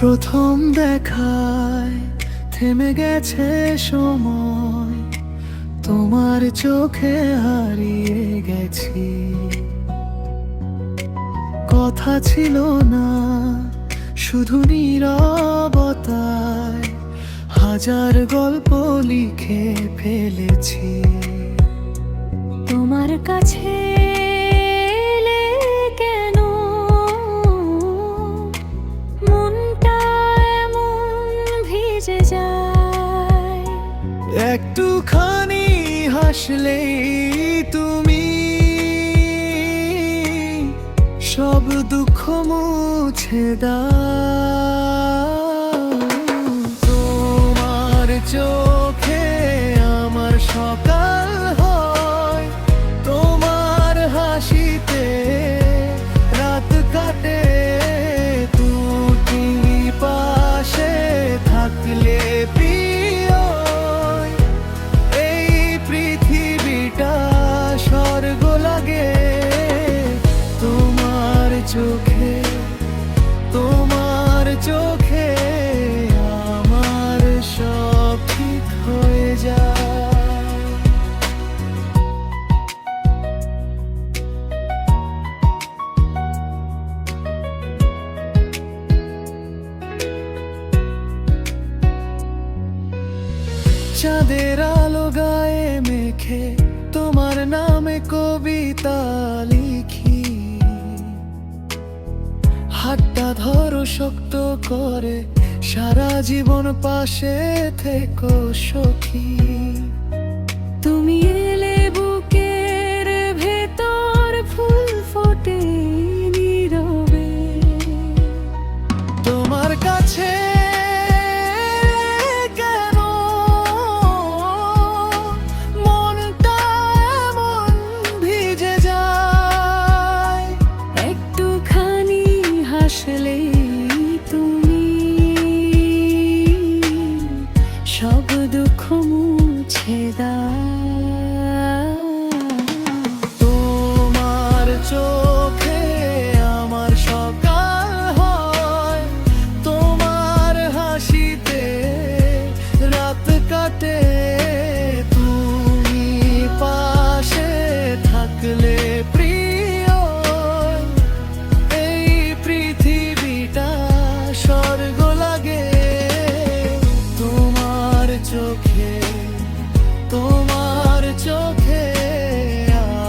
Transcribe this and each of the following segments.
প্রথম দেখায় থেমে গেছে সময়, তোমার চোখে হারিয়ে গেছি। কথা ছিল না, শুধু নীরবতায় হাজার গল্প লিখে ফেলেছি। তোমার কাছে এলে কেন মনটা এমন ভিজে যায়? একটুখানি হাসলেই তুমি সব দুঃখ মুছে দাও। তোমার চোখে আমার সকাল হয়, তোমার হাসিতে রাত কাটে। তুমি পাশে থাকলে প্রিয়, এই পৃথিবীটা স্বর্গ লাগে। তোমার চোখে, তোমার চোখে আমার সব ঠিক হয়ে যায়। চাঁদের আলো গায়ে মেখে তোমার নামে কবিতা লিখি। হাতটা ধরো শক্ত করে, সারা জীবন পাশে থেকো সখী। তুমি এলে বুকের ভেতর ফুল ফোটে নীরবে। তোমার কাছে কেন মনটা এমন ভিজে যায়? একটুখানি হাসলেই তুমি সব দুঃখ মুছে দাও। তোমার চোখে আমার সকাল হয়, তোমার হাসিতে রাত কাটে। তুমি পাশে থাকলে প্রিয়, এই পৃথিবীটা স্বর্গ লাগে। তোমার চোখে, তোমার চোখে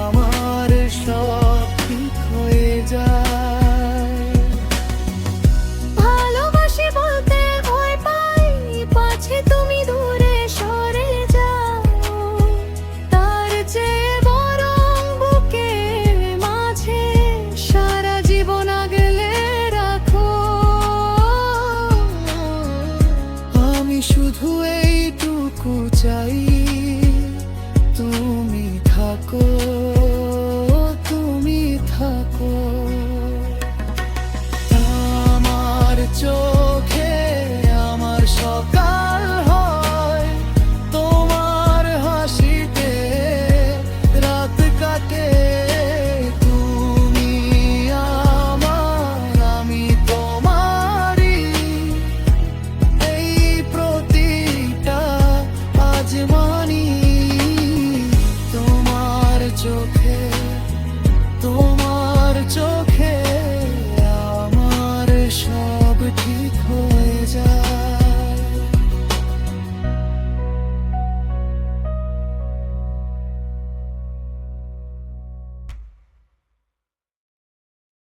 আমার সব ঠিক হয়ে যায়। ভালোবাসি বলতে ভয় পাই, পাছে তুমি দূরে সরে যাও। তার চেয়ে বরং বুকের মাঝে সারা জীবন আগলে রাখো। আমি শুধু এইটুকু চাই, তুমি থাকো, তুমি থাকো। আমার চোখে আমার সকাল হয়, তোমার হাসিতে রাত কাটে। তুমি আমার, আমি তোমারই, এই প্রতিটা আজ মানি। তোমার চোখে, তোমার চোখে আমার সব ঠিক হয়ে যায়।